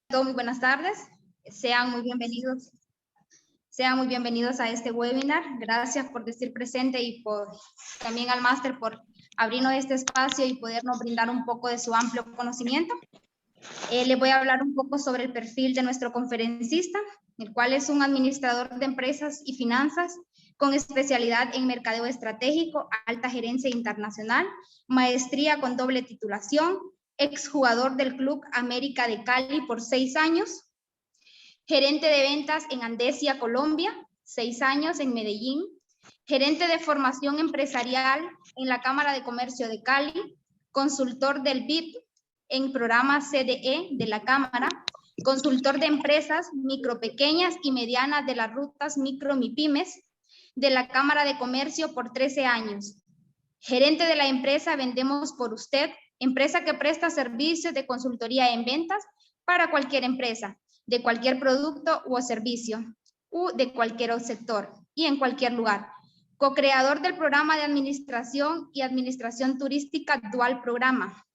todos, muy buenas tardes. Sean muy bienvenidos. Sean muy bienvenidos a este webinar. Gracias por decir presente y también al máster por abrirnos este espacio y podernos brindar un poco de su amplio conocimiento. Les voy a hablar un poco sobre el perfil de nuestro conferencista, el cual es un administrador de empresas y finanzas con especialidad en mercadeo estratégico, alta gerencia internacional, maestría con doble titulación, exjugador del Club América de Cali por 6 años, gerente de ventas en Andesia, Colombia, 6 años en Medellín, gerente de formación empresarial en la Cámara de Comercio de Cali, consultor del BIP en programa CDE de la Cámara, consultor de empresas micro, pequeñas y medianas de las rutas micro MIPYMES de la Cámara de Comercio por 13 años, gerente de la empresa Vendemos por Usted, empresa que presta servicios de consultoría en ventas para cualquier empresa, de cualquier producto o servicio, u de cualquier sector y en cualquier lugar. Co-creador del programa de administración y administración turística Dual Programa,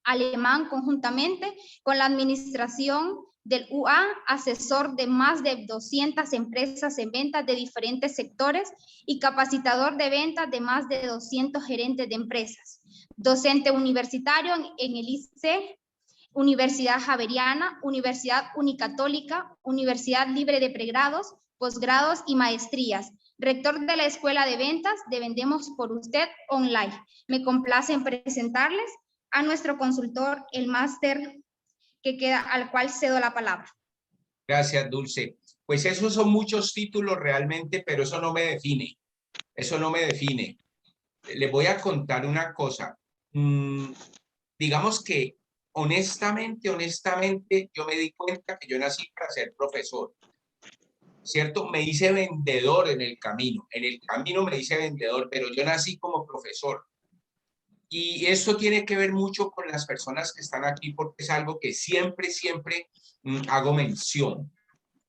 alemán conjuntamente con la administración del UA, asesor de más de 200 empresas en ventas de diferentes sectores y capacitador de ventas de más de 200 gerentes de empresas. Docente universitario en el IC, Universidad Javeriana, Universidad Unicatólica, Universidad Libre de Pregrados, Posgrados y Maestrías. Rector de la Escuela de Ventas de Vendemos por Usted Online. Me complace en presentarles a nuestro consultor, el máster al cual cedo la palabra. Gracias, Dulce. Pues esos son muchos títulos realmente, pero eso no me define. Eso no me define. Les voy a contar una cosa. Digamos que honestamente, yo me di cuenta que yo nací para ser profesor. ¿Cierto? Me hice vendedor en el camino. En el camino me hice vendedor, pero yo nací como profesor. Y esto tiene que ver mucho con las personas que están aquí porque es algo que siempre hago mención.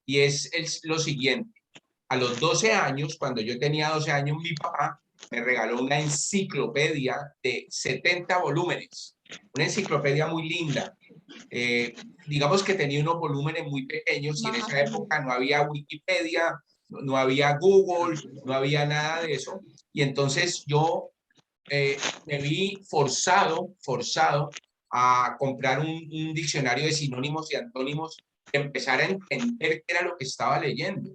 Y es lo siguiente. A los 12 años, cuando yo tenía 12 años, mi papá me regaló una enciclopedia de 70 volúmenes. Una enciclopedia muy linda. Digamos que tenía unos volúmenes muy pequeños y en esa época no había Wikipedia, no había Google, no había nada de eso. Y entonces yo me vi forzado a comprar un diccionario de sinónimos y antónimos y empezar a entender qué era lo que estaba leyendo.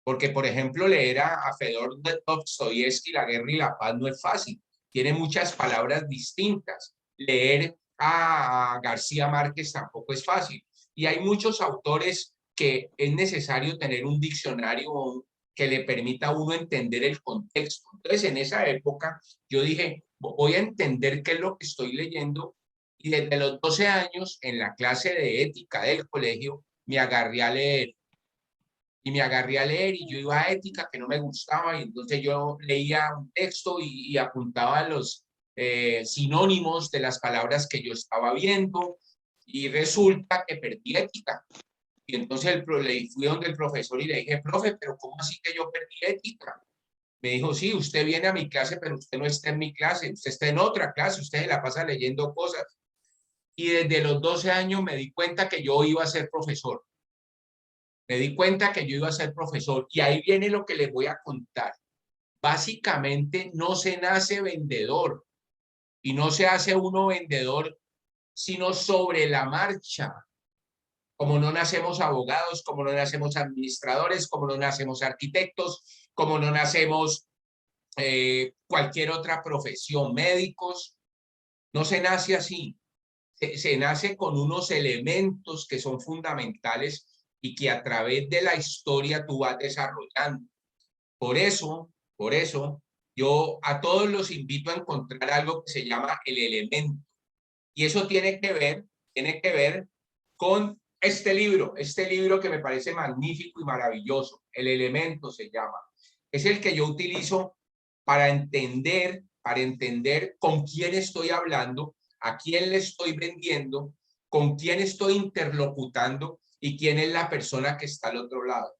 Porque, por ejemplo, leer a Fedor Dostoyevsky, La guerra y la paz, no es fácil. Tiene muchas palabras distintas. Leer a García Márquez tampoco es fácil. Y hay muchos autores que es necesario tener un diccionario que le permita a uno entender el contexto. Entonces, en esa época, yo dije, voy a entender qué es lo que estoy leyendo. Y desde los 12 años, en la clase de ética del colegio, me agarré a leer. Y yo iba a ética que no me gustaba y entonces yo leía un texto y apuntaba los sinónimos de las palabras que yo estaba viendo y resulta que perdí ética. Y entonces fui donde el profesor y le dije, profe, pero ¿cómo así que yo perdí ética? Me dijo, sí, usted viene a mi clase, pero usted no está en mi clase, usted está en otra clase, usted se la pasa leyendo cosas. Y desde los 12 años me di cuenta que yo iba a ser profesor. Me di cuenta que yo iba a ser profesor y ahí viene lo que les voy a contar. Básicamente no se nace vendedor y no se hace uno vendedor sino sobre la marcha. Como no nacemos abogados, como no nacemos administradores, como no nacemos arquitectos, como no nacemos cualquier otra profesión, médicos, no se nace así. Se nace con unos elementos que son fundamentales y que a través de la historia tú vas desarrollando. Por eso, yo a todos los invito a encontrar algo que se llama el elemento. Y eso tiene que ver con este libro que me parece magnífico y maravilloso. El elemento se llama. Es el que yo utilizo para entender con quién estoy hablando, a quién le estoy vendiendo, con quién estoy interlocutando y quién es la persona que está al otro lado.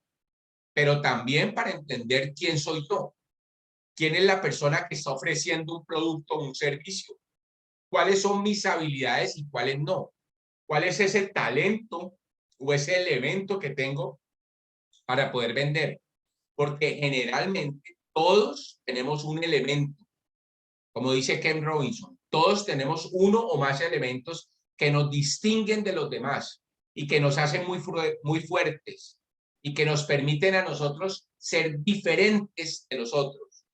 Pero también para entender quién soy yo, quién es la persona que está ofreciendo un producto o un servicio, cuáles son mis habilidades y cuáles no, cuál es ese talento o ese elemento que tengo para poder vender. Porque generalmente todos tenemos un elemento, como dice Ken Robinson, todos tenemos uno o más elementos que nos distinguen de los demás y que nos hacen muy fuertes y que nos permiten a nosotros ser diferentes de los otros.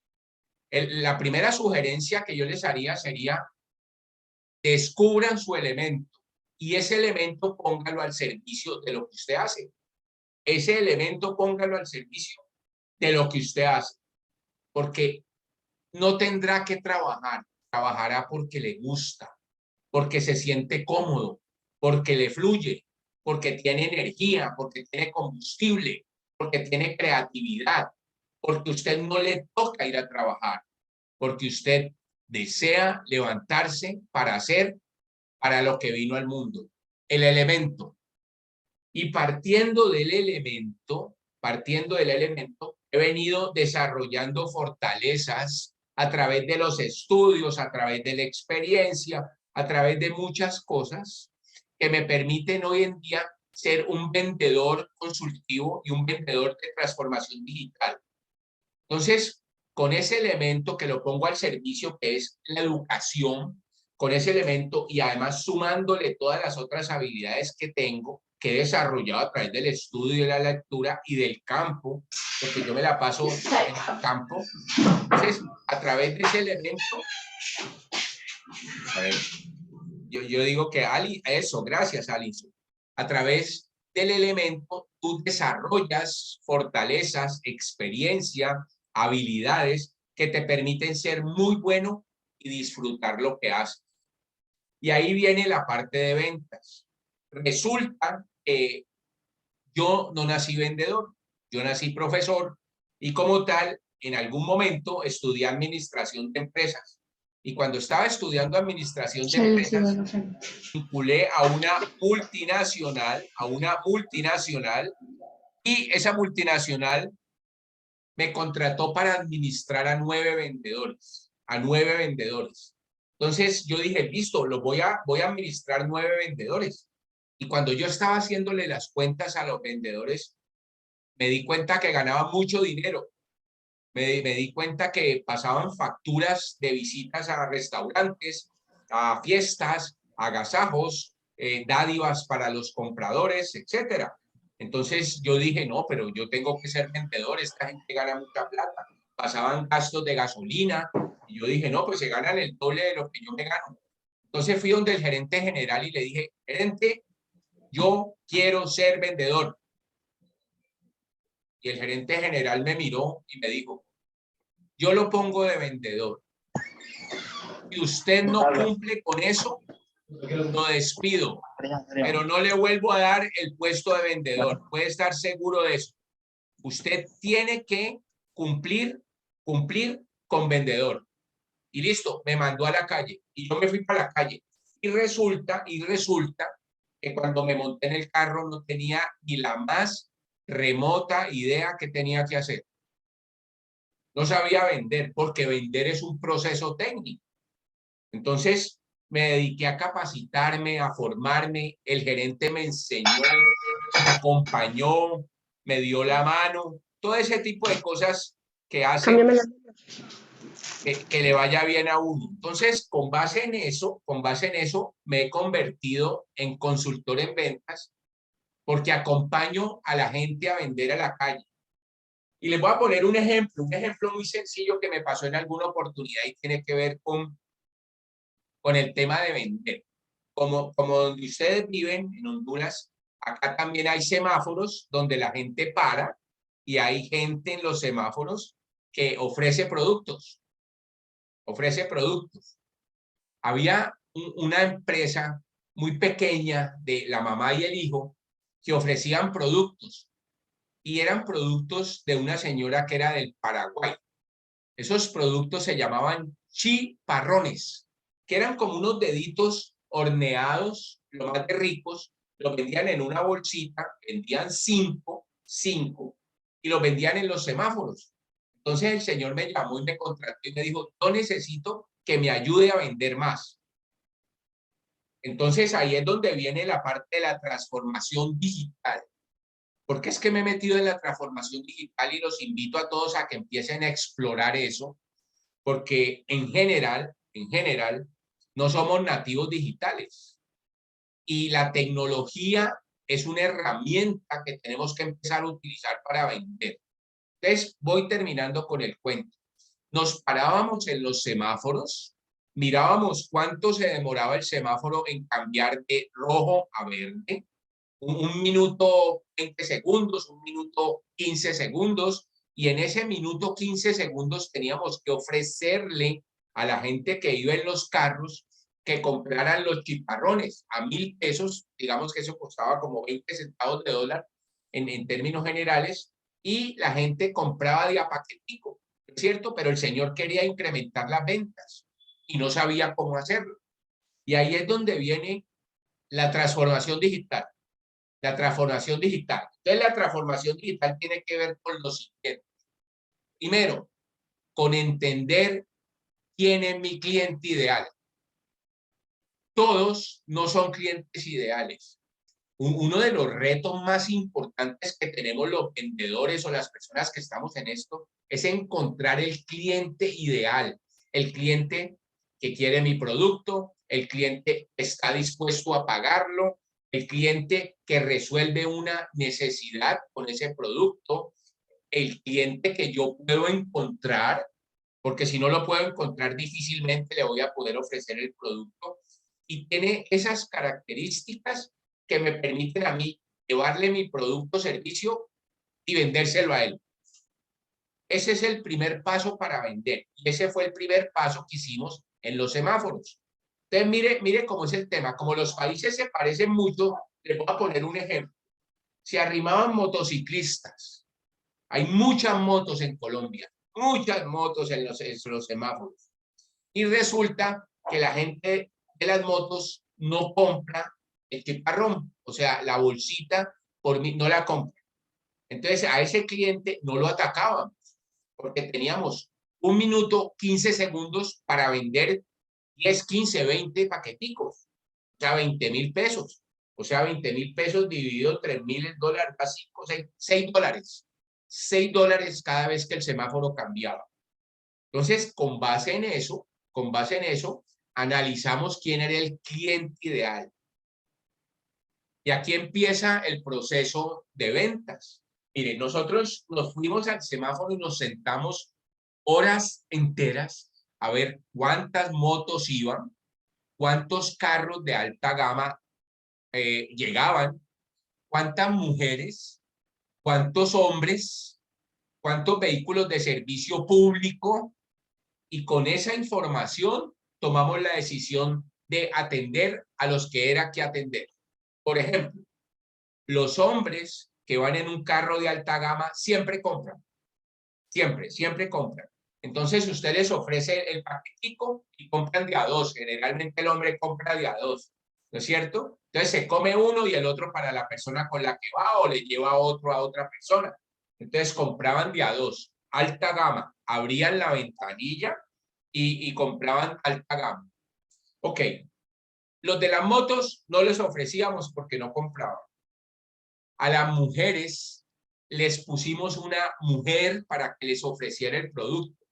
La primera sugerencia que yo les haría sería: descubran su elemento y ese elemento póngalo al servicio de lo que usted hace. Ese elemento póngalo al servicio de lo que usted hace, porque no tendrá que trabajar, trabajará porque le gusta, porque se siente cómodo, porque le fluye, porque tiene energía, porque tiene combustible, porque tiene creatividad, porque usted no le toca ir a trabajar, porque usted desea levantarse para hacer para lo que vino al mundo, el elemento. Y partiendo del elemento, he venido desarrollando fortalezas a través de los estudios, a través de la experiencia, a través de muchas cosas que me permiten hoy en día ser un vendedor consultivo y un vendedor de transformación digital. Entonces, con ese elemento que lo pongo al servicio, que es la educación, con ese elemento y además sumándole todas las otras habilidades que tengo, que he desarrollado a través del estudio, de la lectura y del campo, porque yo me la paso en el campo. Entonces, a través de ese elemento, a ver, yo digo que eso, gracias, Alison. A través del elemento, tú desarrollas fortalezas, experiencia, habilidades que te permiten ser muy bueno y disfrutar lo que haces. Y ahí viene la parte de ventas. Resulta que yo no nací vendedor, yo nací profesor y como tal, en algún momento estudié administración de empresas. Y cuando estaba estudiando administración de empresas, vinculé a una multinacional, y esa multinacional me contrató para administrar a 9 vendedores, Entonces yo dije, listo, voy a administrar 9 vendedores. Y cuando yo estaba haciéndole las cuentas a los vendedores, me di cuenta que ganaba mucho dinero. Me di cuenta que pasaban facturas de visitas a restaurantes, a fiestas, agasajos, dádivas para los compradores, etcétera. Entonces yo dije, no, pero yo tengo que ser vendedor, esta gente gana mucha plata. Pasaban gastos de gasolina y yo dije, no, pues se ganan el doble de lo que yo me gano. Entonces fui donde el gerente general y le dije, gerente, yo quiero ser vendedor. Y el gerente general me miró y me dijo, yo lo pongo de vendedor. Si usted no cumple con eso, lo despido, pero no le vuelvo a dar el puesto de vendedor. Puede estar seguro de eso. Usted tiene que cumplir con vendedor. Y listo, me mandó a la calle y yo me fui para la calle. Y resulta que cuando me monté en el carro no tenía ni la más remota idea qué tenía que hacer. No sabía vender, porque vender es un proceso técnico. Entonces me dediqué a capacitarme, a formarme. El gerente me enseñó, me acompañó, me dio la mano, todo ese tipo de cosas que hacen que le vaya bien a uno. Entonces, con base en eso, me he convertido en consultor en ventas, porque acompaño a la gente a vender a la calle. Y les voy a poner un ejemplo muy sencillo que me pasó en alguna oportunidad y tiene que ver con el tema de vender. Como donde ustedes viven, en Honduras, acá también hay semáforos donde la gente para y hay gente en los semáforos que ofrece productos. Había una empresa muy pequeña de la mamá y el hijo que ofrecían productos y eran productos de una señora que era del Paraguay. Esos productos se llamaban chiparrones, que eran como unos deditos horneados, lo más de ricos, los vendían en una bolsita, vendían cinco, y los vendían en los semáforos. Entonces el señor me llamó y me contrató y me dijo, yo necesito que me ayude a vender más. Entonces ahí es donde viene la parte de la transformación digital. ¿Por qué es que me he metido en la transformación digital y los invito a todos a que empiecen a explorar eso? Porque en general, no somos nativos digitales y la tecnología es una herramienta que tenemos que empezar a utilizar para vender. Entonces, voy terminando con el cuento. Nos parábamos en los semáforos, mirábamos cuánto se demoraba el semáforo en cambiar de rojo a verde, un minuto 20 segundos, un minuto 15 segundos, y en ese minuto 15 segundos teníamos que ofrecerle a la gente que iba en los carros que compraran los chiparrones a 1.000 pesos, digamos que eso costaba como 20 centavos de dólar en términos generales, y la gente compraba de a paquetico, ¿cierto? Pero el señor quería incrementar las ventas y no sabía cómo hacerlo. Y ahí es donde viene la transformación digital. La transformación digital. Entonces, la transformación digital tiene que ver con lo siguiente. Primero, con entender quién es mi cliente ideal. Todos no son clientes ideales. Uno de los retos más importantes que tenemos los vendedores o las personas que estamos en esto es encontrar el cliente ideal, el cliente que quiere mi producto, el cliente que está dispuesto a pagarlo, el cliente que resuelve una necesidad con ese producto, el cliente que yo puedo encontrar, porque si no lo puedo encontrar difícilmente le voy a poder ofrecer el producto, y tiene esas características que me permiten a mí llevarle mi producto o servicio y vendérselo a él. Ese es el primer paso para vender. Y ese fue el primer paso que hicimos en los semáforos. Entonces, mire cómo es el tema. Como los países se parecen mucho, les voy a poner un ejemplo. Se arrimaban motociclistas. Hay muchas motos en Colombia, muchas motos en los semáforos. Y resulta que la gente de las motos no compra el chiparrón, o sea, la bolsita por mí no la compra. Entonces a ese cliente no lo atacábamos porque teníamos 1 minuto 15 segundos para vender 10, 15, 20 paqueticos, o sea, 20.000 pesos. O sea, 20.000 pesos dividido 3.000 dólares, así, $6. $6 cada vez que el semáforo cambiaba. Entonces, con base en eso, analizamos quién era el cliente ideal. Y aquí empieza el proceso de ventas. Mire, nosotros nos fuimos al semáforo y nos sentamos horas enteras a ver cuántas motos iban, cuántos carros de alta gama llegaban, cuántas mujeres, cuántos hombres, cuántos vehículos de servicio público, y con esa información tomamos la decisión de atender a los que era que atender. Por ejemplo, los hombres que van en un carro de alta gama siempre compran, siempre compran. Entonces usted les ofrece el paquetico y compran de a dos. Generalmente el hombre compra de a dos, ¿no es cierto? Entonces se come uno y el otro para la persona con la que va o le lleva otro a otra persona. Entonces compraban de a dos, alta gama, abrían la ventanilla y compraban alta gama. Ok, los de las motos no les ofrecíamos porque no compraban. A las mujeres les pusimos una mujer para que les ofreciera el producto,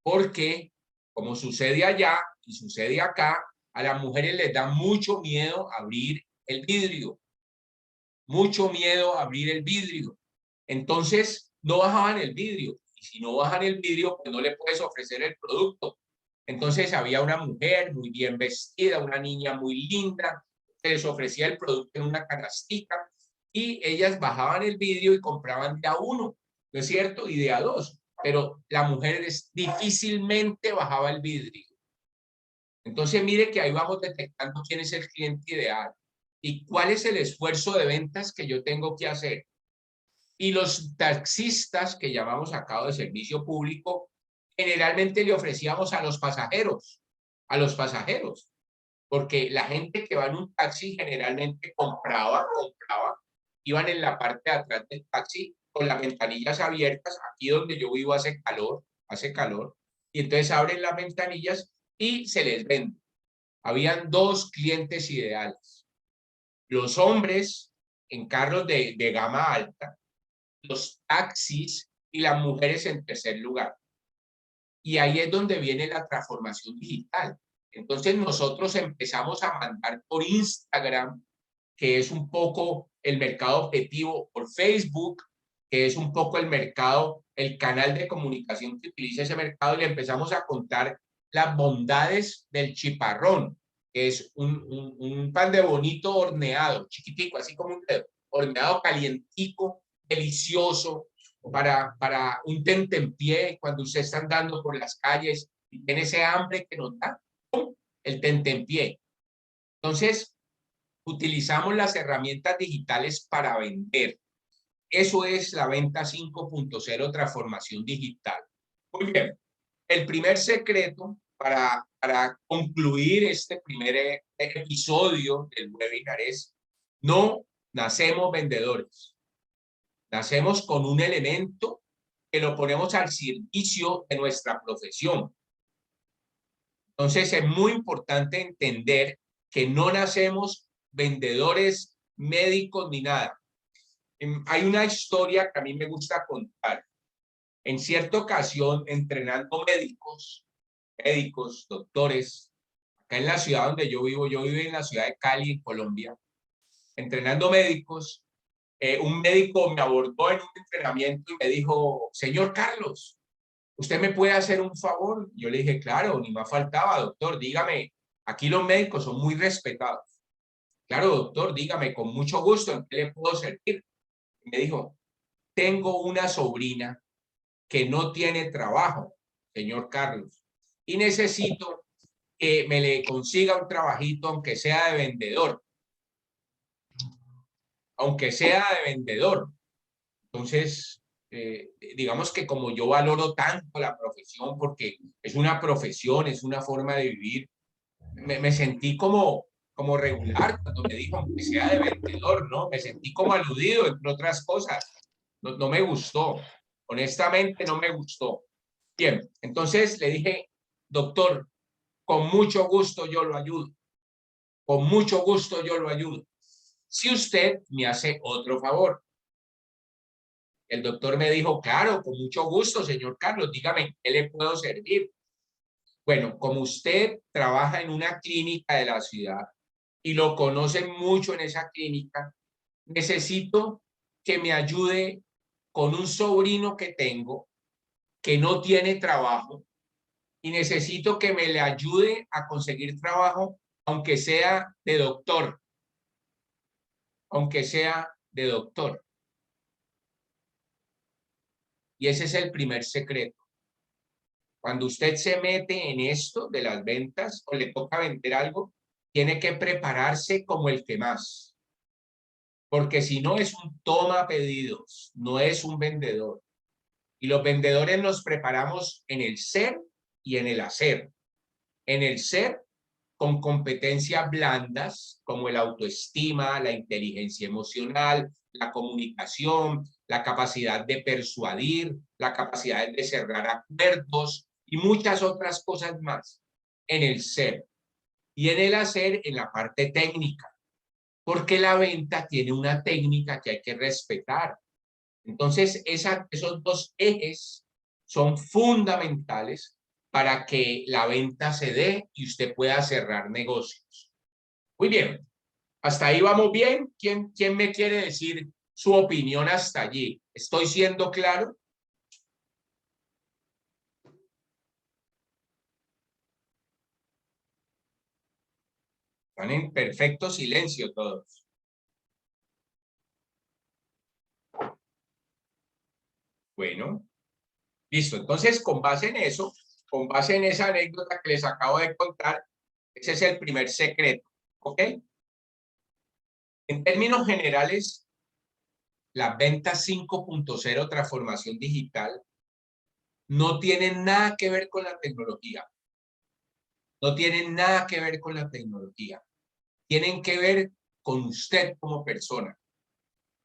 porque como sucede allá y sucede acá, a las mujeres les da mucho miedo abrir el vidrio, mucho miedo abrir el vidrio. Entonces no bajaban el vidrio, y si no bajan el vidrio, pues no le puedes ofrecer el producto. Entonces había una mujer muy bien vestida, una niña muy linda, que les ofrecía el producto en una canastita y ellas bajaban el vidrio y compraban de a uno, ¿no es cierto? Y de a dos, pero la mujer difícilmente bajaba el vidrio. Entonces mire que ahí vamos detectando quién es el cliente ideal y cuál es el esfuerzo de ventas que yo tengo que hacer. Y los taxistas que llamamos acá de servicio público, generalmente le ofrecíamos a los pasajeros, porque la gente que va en un taxi generalmente compraba, iban en la parte de atrás del taxi con las ventanillas abiertas. Aquí donde yo vivo hace calor, y entonces abren las ventanillas y se les vende. habían dos clientes ideales. Los hombres en carros de gama alta, los taxis y las mujeres en tercer lugar. Y ahí es donde viene la transformación digital. Entonces nosotros empezamos a mandar por Instagram, que es un poco el mercado objetivo, por Facebook, que es un poco el mercado, el canal de comunicación que utiliza ese mercado, y le empezamos a contar las bondades del chiparrón, que es un pan de bonito horneado, chiquitico, así como un dedo, horneado calientico, delicioso, para un tentempié cuando usted está andando por las calles y tiene ese hambre que nos da, ¡pum!, el tentempié. Entonces, utilizamos las herramientas digitales para vender. Eso es la venta 5.0, transformación digital. Muy bien. El primer secreto para concluir este primer episodio del webinar es: no nacemos vendedores. Nacemos con un elemento que lo ponemos al servicio de nuestra profesión. Entonces es muy importante entender que no nacemos vendedores, médicos ni nada. Hay una historia que a mí me gusta contar. En cierta ocasión, entrenando médicos, doctores, acá en la ciudad donde yo vivo en la ciudad de Cali, en Colombia, entrenando médicos, un médico me abordó en un entrenamiento y me dijo: señor Carlos, ¿usted me puede hacer un favor? Yo le dije: claro, ni más faltaba, doctor, dígame, aquí los médicos son muy respetados. Claro, doctor, dígame, con mucho gusto, ¿en qué le puedo servir? Y me dijo: tengo una sobrina que no tiene trabajo, señor Carlos, y necesito que me le consiga un trabajito, aunque sea de vendedor. Aunque sea de vendedor. Entonces, digamos que como yo valoro tanto la profesión, porque es una profesión, es una forma de vivir, me sentí como regular cuando me dijo aunque sea de vendedor, ¿no? Me sentí como aludido, entre otras cosas. No me gustó, honestamente no me gustó. Bien, entonces le dije: doctor, con mucho gusto yo lo ayudo, con mucho gusto yo lo ayudo, si usted me hace otro favor. El doctor me dijo: claro, con mucho gusto, señor Carlos, dígame, ¿qué le puedo servir? Bueno, como usted trabaja en una clínica de la ciudad y lo conocen mucho en esa clínica, necesito que me ayude con un sobrino que tengo que no tiene trabajo, y necesito que me le ayude a conseguir trabajo, aunque sea de doctor, aunque sea de doctor. Y ese es el primer secreto. Cuando usted se mete en esto de las ventas o le toca vender algo, tiene que prepararse como el que más. Porque si no, es un toma pedidos, no es un vendedor. Y los vendedores nos preparamos en el ser y en el hacer. En el ser, con competencias blandas como el autoestima, la inteligencia emocional, la comunicación, la capacidad de persuadir, la capacidad de cerrar acuerdos y muchas otras cosas más. En el ser. Y en el hacer, en la parte técnica, porque la venta tiene una técnica que hay que respetar. Entonces, esos dos ejes son fundamentales para que la venta se dé y usted pueda cerrar negocios. Muy bien, hasta ahí vamos bien. ¿Quién me quiere decir su opinión hasta allí? ¿Estoy siendo claro? Están en perfecto silencio todos. Bueno, listo. Entonces, con base en eso, con base en esa anécdota que les acabo de contar, ese es el primer secreto, ¿ok? En términos generales, las ventas 5.0, transformación digital, no tienen nada que ver con la tecnología. No tienen nada que ver con la tecnología. Tienen que ver con usted como persona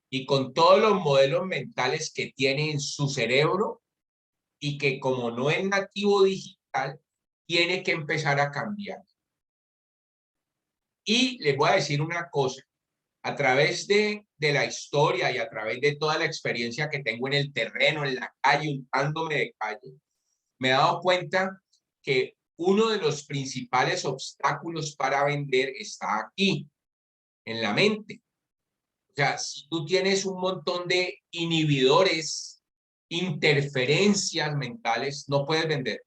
y con todos los modelos mentales que tiene en su cerebro, y que como no es nativo digital, tiene que empezar a cambiar. Y les voy a decir una cosa, a través de la historia y a través de toda la experiencia que tengo en el terreno, en la calle, untándome de calle, me he dado cuenta que uno de los principales obstáculos para vender está aquí, en la mente. O sea, si tú tienes un montón de inhibidores, interferencias mentales, no puedes vender,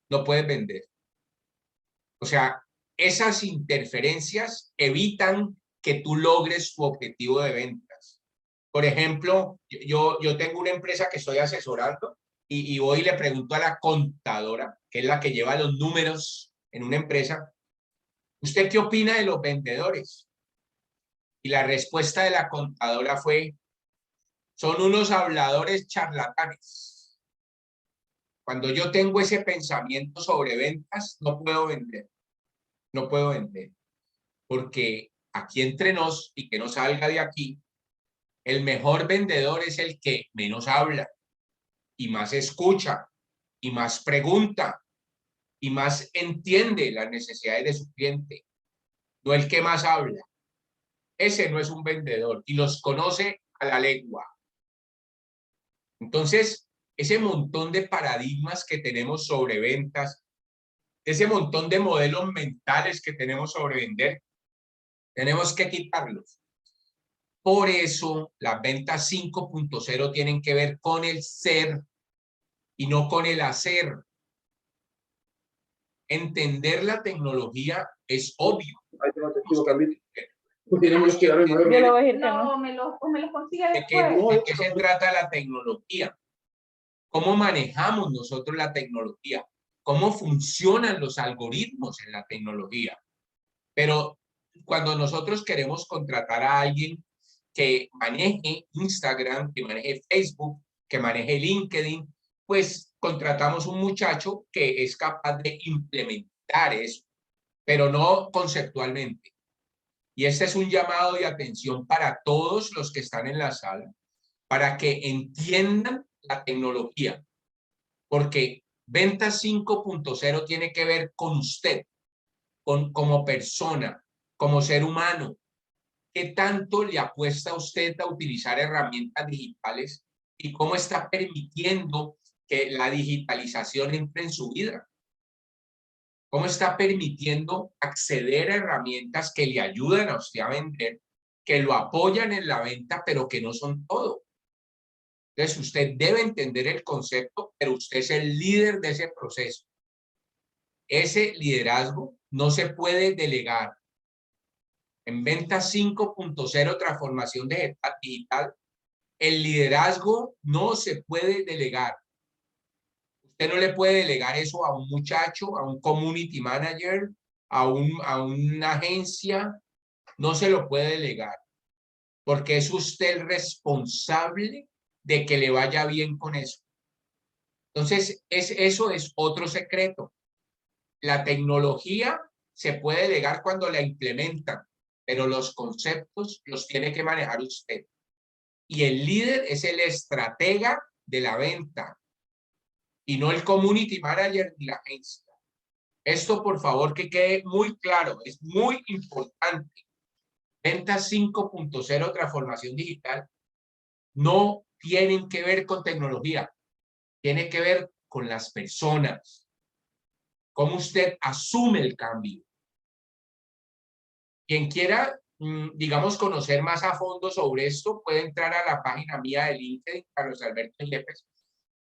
no puedes vender. O sea, esas interferencias evitan que tú logres tu objetivo de ventas. Por ejemplo, yo tengo una empresa que estoy asesorando y voy y le pregunto a la contadora, que es la que lleva los números en una empresa, ¿usted qué opina de los vendedores? Y la respuesta de la contadora fue, son unos habladores charlatanes. Cuando yo tengo ese pensamiento sobre ventas, no puedo vender, no puedo vender. Porque aquí entre nos, y que no salga de aquí, el mejor vendedor es el que menos habla y más escucha y más pregunta y más entiende las necesidades de su cliente, no el que más habla. Ese no es un vendedor y los conoce a la lengua. Entonces, ese montón de paradigmas que tenemos sobre ventas, ese montón de modelos mentales que tenemos sobre vender, tenemos que quitarlos. Por eso las ventas 5.0 tienen que ver con el ser y no con el hacer. Entender la tecnología es obvio. Ahí tengo testigo, Carlito. Tenemos que darle nueve. Yo lo voy a decir que No, no. me lo consigue ¿De qué, después. de qué se trata la tecnología? ¿Cómo manejamos nosotros la tecnología? ¿Cómo funcionan los algoritmos en la tecnología? Pero cuando nosotros queremos contratar a alguien que maneje Instagram, que maneje Facebook, que maneje LinkedIn, pues contratamos un muchacho que es capaz de implementar eso, pero no conceptualmente. Y este es un llamado de atención para todos los que están en la sala, para que entiendan la tecnología, porque Ventas 5.0 tiene que ver con usted, como persona, como ser humano. ¿Qué tanto le apuesta usted a utilizar herramientas digitales y cómo está permitiendo que la digitalización entre en su vida? ¿Cómo está permitiendo acceder a herramientas que le ayudan a usted a vender, que lo apoyan en la venta, pero que no son todo? Entonces, usted debe entender el concepto, pero usted es el líder de ese proceso. Ese liderazgo no se puede delegar. En Ventas 5.0, transformación digital, el liderazgo no se puede delegar. Usted no le puede delegar eso a un muchacho, a un community manager, a una agencia. No se lo puede delegar, porque es usted el responsable de que le vaya bien con eso. Entonces, eso es otro secreto. La tecnología se puede delegar cuando la implementan, pero los conceptos los tiene que manejar usted. Y el líder es el estratega de la venta y no el community manager ni la agencia. Esto, por favor, que quede muy claro, es muy importante. Ventas 5.0, transformación digital, no tienen que ver con tecnología, tiene que ver con las personas, cómo usted asume el cambio. Quien quiera, digamos, conocer más a fondo sobre esto, puede entrar a la página mía de LinkedIn, Carlos Alberto Yepes,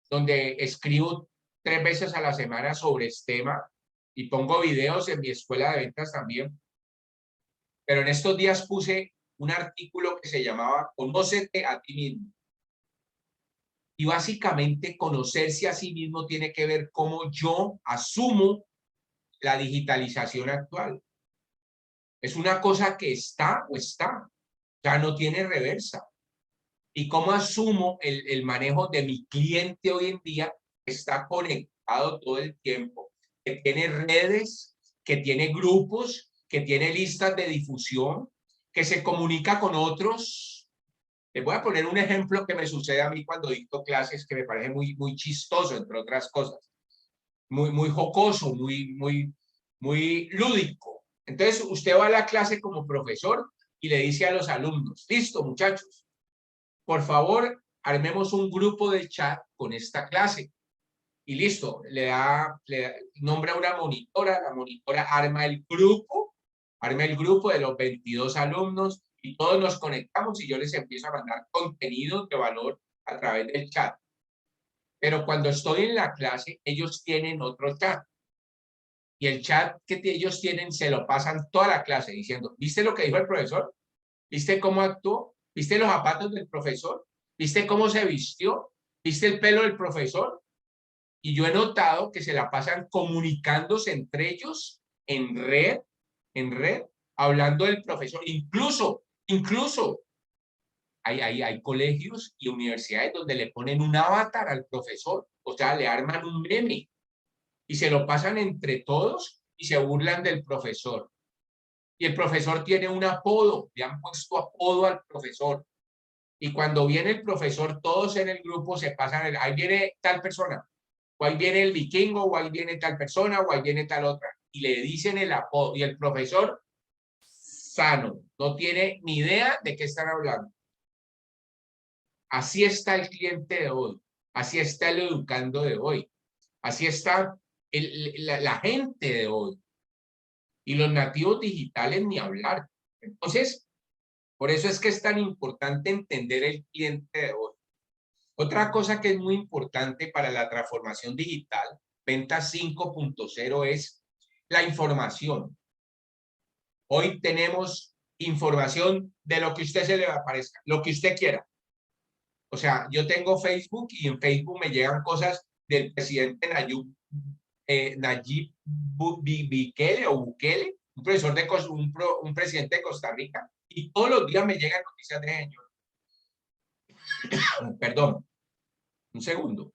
donde escribo 3 veces a la semana sobre este tema y pongo videos en mi escuela de ventas también. Pero en estos días puse un artículo que se llamaba Conócete a ti mismo. Y básicamente conocerse a sí mismo tiene que ver cómo yo asumo la digitalización actual. Es una cosa que está o está, ya no tiene reversa. Y cómo asumo el manejo de mi cliente hoy en día, que está conectado todo el tiempo, que tiene redes, que tiene grupos, que tiene listas de difusión, que se comunica con otros. Les voy a poner un ejemplo que me sucede a mí cuando dicto clases, que me parece muy chistoso, entre otras cosas. Muy jocoso, muy lúdico. Entonces, usted va a la clase como profesor y le dice a los alumnos, listo, muchachos, por favor, armemos un grupo de chat con esta clase. Y listo, nombra una monitora, la monitora arma el grupo de los 22 alumnos y todos nos conectamos y yo les empiezo a mandar contenido de valor a través del chat. Pero cuando estoy en la clase, ellos tienen otro chat. Y el chat que ellos tienen se lo pasan toda la clase diciendo, ¿viste lo que dijo el profesor? ¿Viste cómo actuó? ¿Viste los zapatos del profesor? ¿Viste cómo se vistió? ¿Viste el pelo del profesor? Y yo he notado que se la pasan comunicándose entre ellos en red, hablando del profesor. Incluso hay colegios y universidades donde le ponen un avatar al profesor, o sea, le arman un meme y se lo pasan entre todos y se burlan del profesor. Y el profesor tiene un apodo, le han puesto apodo al profesor. Y cuando viene el profesor, todos en el grupo se pasan, ahí viene tal persona, o ahí viene el vikingo, o ahí viene tal persona, o ahí viene tal otra. Y le dicen el apodo, y el profesor sano, no tiene ni idea de qué están hablando. Así está el cliente de hoy, así está el educando de hoy, así está la gente de hoy. Y los nativos digitales ni hablar. Entonces, por eso es que es tan importante entender el cliente de hoy. Otra cosa que es muy importante para la transformación digital, Venta 5.0, es la información. Hoy tenemos información de lo que a usted se le aparezca, lo que usted quiera. O sea, yo tengo Facebook y en Facebook me llegan cosas del presidente Nayib Bukele o Bukele, un profesor de un presidente de Costa Rica, y todos los días me llegan noticias de ellos. Perdón, un segundo.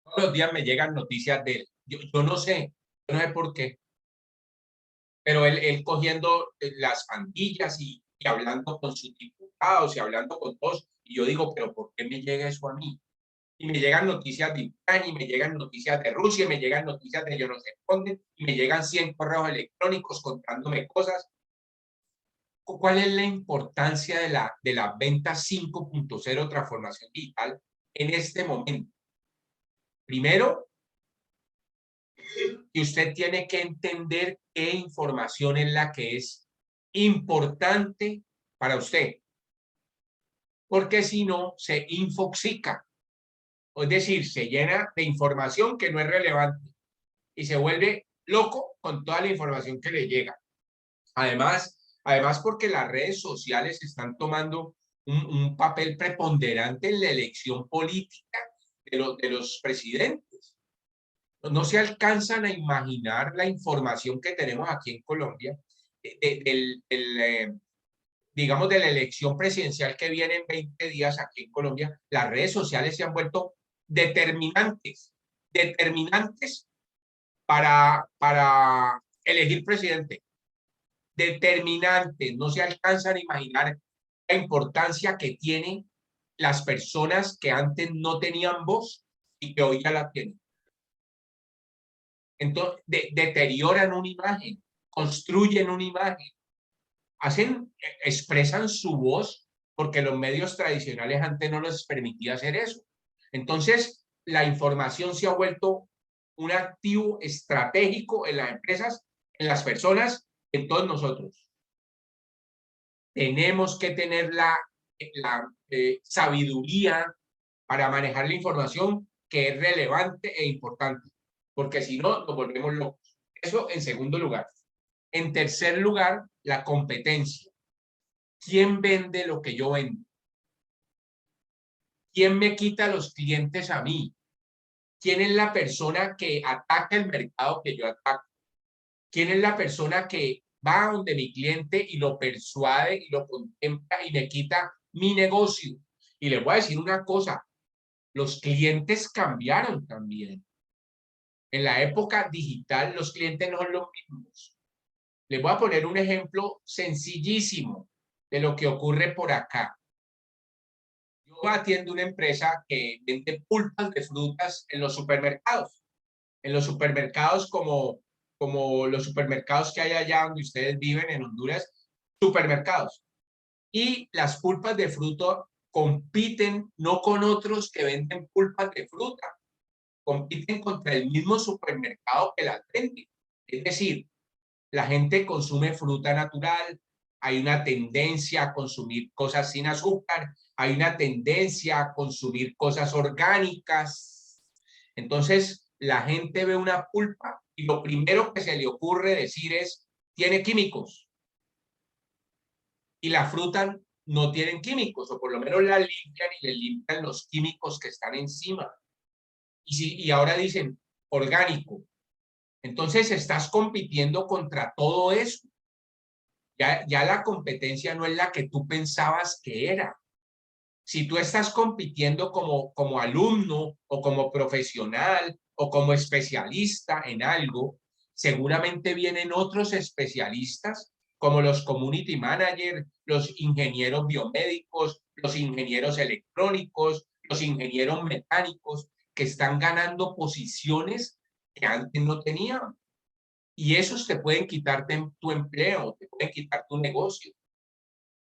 Todos los días me llegan noticias de él. Yo no sé por qué, pero él cogiendo las pandillas y hablando con sus diputados y hablando con todos, y yo digo, pero ¿por qué me llega eso a mí? Y me llegan noticias de Ucrania, y me llegan noticias de Rusia, y me llegan noticias de yo no sé dónde, y me llegan 100 correos electrónicos contándome cosas. ¿Cuál es la importancia de la venta 5.0 transformación digital en este momento? Primero, que usted tiene que entender qué información es la que es importante para usted, porque si no, se infoxica, es decir, se llena de información que no es relevante y se vuelve loco con toda la información que le llega. Además porque las redes sociales están tomando un papel preponderante en la elección política de los presidentes. No se alcanzan a imaginar la información que tenemos aquí en Colombia, digamos, de la elección presidencial que viene en 20 días aquí en Colombia. Las redes sociales se han vuelto determinantes para elegir presidente. Determinantes, no se alcanzan a imaginar la importancia que tienen las personas que antes no tenían voz y que hoy ya la tienen. Entonces, deterioran una imagen, construyen una imagen, expresan su voz porque los medios tradicionales antes no les permitía hacer eso. Entonces, la información se ha vuelto un activo estratégico en las empresas, en las personas, en todos nosotros. Tenemos que tener la sabiduría para manejar la información que es relevante e importante, porque si no, nos volvemos locos. Eso en segundo lugar. En tercer lugar, la competencia. ¿Quién vende lo que yo vendo? ¿Quién me quita los clientes a mí? ¿Quién es la persona que ataca el mercado que yo ataco? ¿Quién es la persona que va a donde mi cliente y lo persuade y lo contempla y me quita mi negocio? Y les voy a decir una cosa, los clientes cambiaron también. En la época digital, los clientes no son los mismos. Les voy a poner un ejemplo sencillísimo de lo que ocurre por acá. Yo atiendo una empresa que vende pulpas de frutas en los supermercados. en los supermercados como los supermercados que hay allá donde ustedes viven en Honduras, supermercados. Y las pulpas de fruta compiten no con otros que venden pulpas de fruta, compiten contra el mismo supermercado que las vende. Es decir, la gente consume fruta natural, hay una tendencia a consumir cosas sin azúcar, hay una tendencia a consumir cosas orgánicas. Entonces, la gente ve una pulpa y lo primero que se le ocurre decir es, tiene químicos. Y la fruta no tienen químicos, o por lo menos la limpian y le limpian los químicos que están encima. Y ahora dicen orgánico. Entonces estás compitiendo contra todo eso. Ya la competencia no es la que tú pensabas que era. Si tú estás compitiendo como alumno o como profesional o como especialista en algo, seguramente vienen otros especialistas como los community managers, los ingenieros biomédicos, los ingenieros electrónicos, los ingenieros mecánicos, que están ganando posiciones que antes no tenían. Y esos te pueden quitar tu empleo, te pueden quitar tu negocio.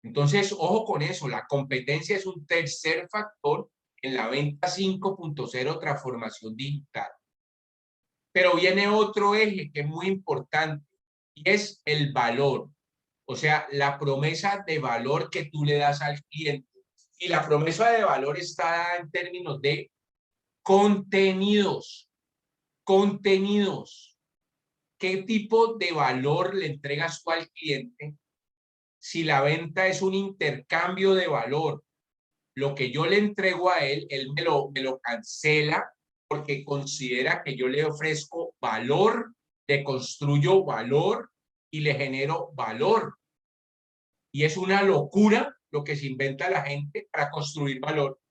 Entonces, ojo con eso, la competencia es un tercer factor en la venta 5.0 transformación digital. Pero viene otro eje que es muy importante y es el valor. O sea, la promesa de valor que tú le das al cliente. Y la promesa de valor está dada en términos de contenidos. Contenidos. ¿Qué tipo de valor le entregas tú al cliente? Si la venta es un intercambio de valor, lo que yo le entrego a él me lo cancela porque considera que yo le ofrezco valor, le construyo valor y le genero valor. Y es una locura lo que se inventa la gente para construir valor.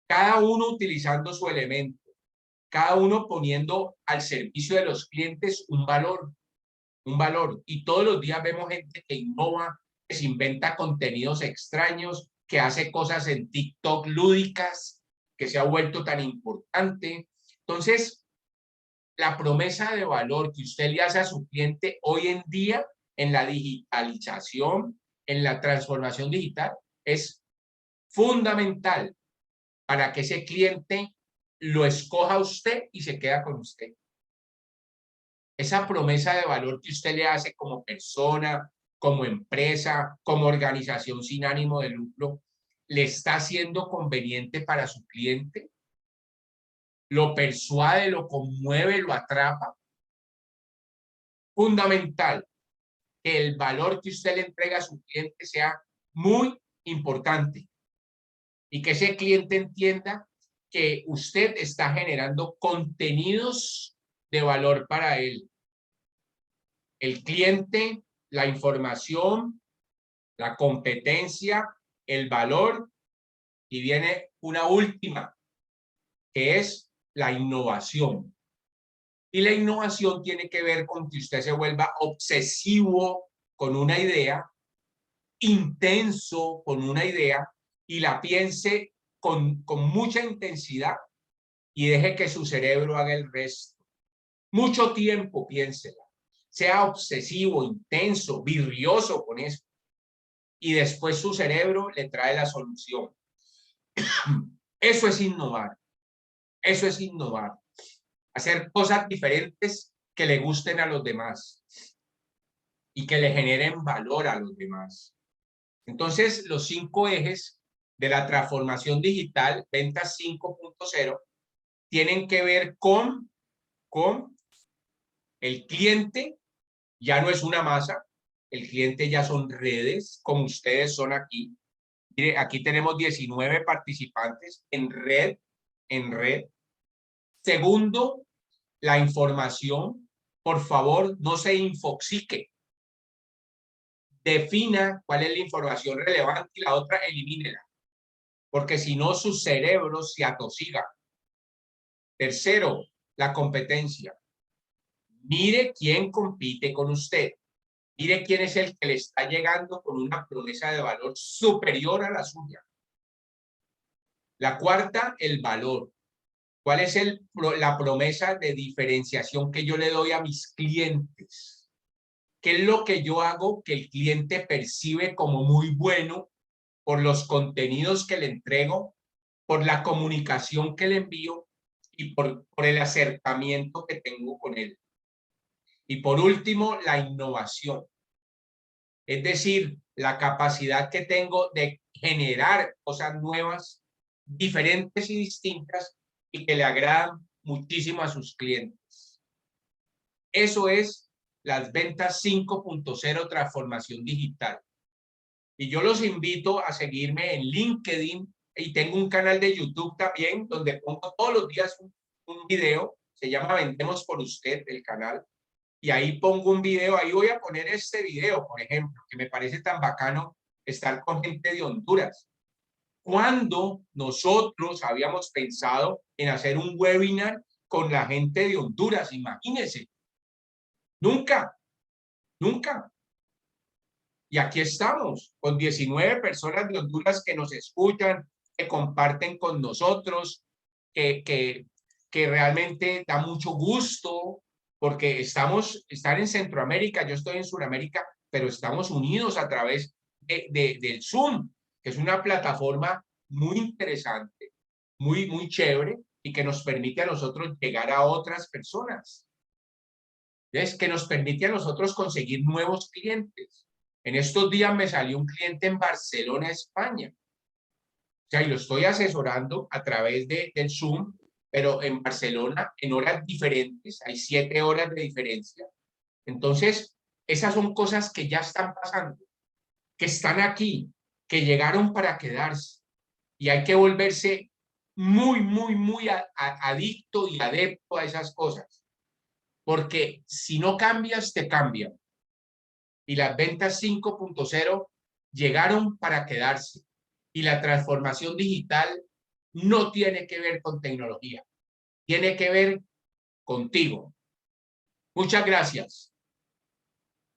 Cada uno utilizando su elemento, cada uno poniendo al servicio de los clientes un valor. Y todos los días vemos gente que innova, que se inventa contenidos extraños, que hace cosas en TikTok lúdicas, que se ha vuelto tan importante. Entonces, la promesa de valor que usted le hace a su cliente hoy en día en la digitalización, en la transformación digital, es fundamental para que ese cliente lo escoja a usted y se queda con usted. Esa promesa de valor que usted le hace como persona, como empresa, como organización sin ánimo de lucro, ¿le está siendo conveniente para su cliente? ¿Lo persuade, lo conmueve, lo atrapa? Fundamental que el valor que usted le entrega a su cliente sea muy importante y que ese cliente entienda que usted está generando contenidos de valor para él. El cliente, la información, la competencia, el valor, y viene una última, que es la innovación. Y la innovación tiene que ver con que usted se vuelva obsesivo con una idea, intenso con una idea, y la piense con mucha intensidad y deje que su cerebro haga el resto. Mucho tiempo piénsela. Sea obsesivo, intenso, virrioso con eso. Y después su cerebro le trae la solución. Eso es innovar. Eso es innovar. Hacer cosas diferentes que le gusten a los demás y que le generen valor a los demás. Entonces, los 5 ejes de la transformación digital, ventas 5.0, tienen que ver con el cliente. Ya no es una masa, el cliente ya son redes, como ustedes son aquí. Mire, aquí tenemos 19 participantes en red, Segundo, la información. Por favor, no se infoxique. Defina cuál es la información relevante y la otra elimínela, porque si no su cerebro se atosiga. Tercero, la competencia. Mire quién compite con usted. Mire quién es el que le está llegando con una promesa de valor superior a la suya. La cuarta, el valor. ¿Cuál es la promesa de diferenciación que yo le doy a mis clientes? ¿Qué es lo que yo hago que el cliente percibe como muy bueno por los contenidos que le entrego, por la comunicación que le envío y por el acercamiento que tengo con él? Y por último, la innovación. Es decir, la capacidad que tengo de generar cosas nuevas, diferentes y distintas y que le agradan muchísimo a sus clientes. Eso es las ventas 5.0 transformación digital. Y yo los invito a seguirme en LinkedIn y tengo un canal de YouTube también donde pongo todos los días un video. Se llama Vendemos por Usted, el canal. Y ahí pongo un video, ahí voy a poner este video, por ejemplo, que me parece tan bacano estar con gente de Honduras. Cuando nosotros habíamos pensado en hacer un webinar con la gente de Honduras, imagínense. Nunca, nunca. Y aquí estamos, con 19 personas de Honduras que nos escuchan, que comparten con nosotros, que realmente da mucho gusto, porque están en Centroamérica, yo estoy en Sudamérica, pero estamos unidos a través del Zoom, que es una plataforma muy interesante, muy chévere, y que nos permite a nosotros llegar a otras personas. Es que nos permite a nosotros conseguir nuevos clientes. En estos días me salió un cliente en Barcelona, España. O sea, y lo estoy asesorando a través del Zoom, pero en Barcelona en horas diferentes. Hay 7 horas de diferencia. Entonces, esas son cosas que ya están pasando, que están aquí, que llegaron para quedarse. Y hay que volverse muy adicto y adepto a esas cosas. Porque si no cambias, te cambian. Y las ventas 5.0 llegaron para quedarse. Y la transformación digital no tiene que ver con tecnología, tiene que ver contigo. Muchas gracias.